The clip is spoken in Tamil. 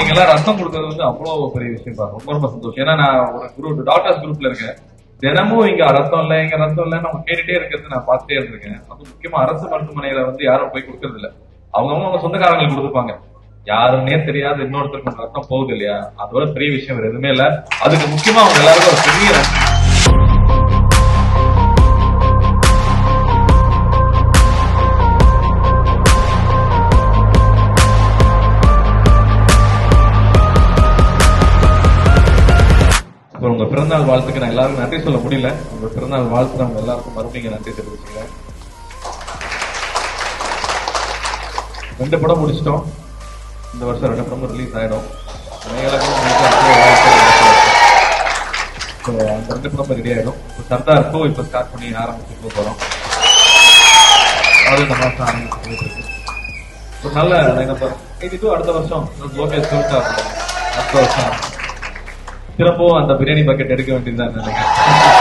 நீங்க எல்லாம் ரத்தம் கொடுக்கறது வந்து அவ்வளவு பெரிய விஷயம் பாருங்க. ரொம்ப ரொம்ப சந்தோஷம். ஏன்னா நான் ஒரு குரூப் டாக்டர்ஸ் குரூப்ல இருக்கேன். தினமும் இங்க ரத்தம் இல்ல இங்க ரத்தம் இல்ல நம்ம கேட்டுட்டே இருக்கிறது நான் பார்த்துட்டே இருந்திருக்கேன். அது முக்கியமா அரசு மருத்துவமனையில வந்து யாரும் போய் கொடுக்கறது இல்ல. அவங்க சொந்தக்காரங்களுக்கு கொடுத்துருப்பாங்க. யாருன்னே தெரியாத இன்னொருத்தருக்கு ரத்தம் போகுது இல்லையா, அதோட பெரிய விஷயம் வேற எதுவுமே இல்ல. அதுக்கு முக்கியமா அவங்க எல்லாருக்கும் ஒரு பெரிய உங்க பிறந்தநாள் வாழ்த்துக்கு நான் எல்லாருக்கும் நன்றி சொல்ல முடியல. உங்க பிறந்தநாள் வாழ்த்து அவங்க எல்லாருக்கும் மறுபடியும் நன்றி தெரிவிச்சுக்கிறேன். 2 படம் முடிச்சிட்டோம். இந்த வருஷம் 2 படமும் ரிலீஸ் ஆயிடும். அந்த 2 படமும் ரெடி ஆயிடும். சர்தார் 2 இப்ப ஸ்டார்ட் பண்ணி ஆரம்பிச்சு போறோம். அது இந்த மாசம் ஆரம்பிச்சு ஒரு நல்ல இது அடுத்த வருஷம் லோகேஷ் சொல்லிட்டா அடுத்த வருஷம் திரும்பவும் அந்த பிரியாணி பக்கெட் எடுக்க வேண்டியதுதான் நினைக்கிறேன்.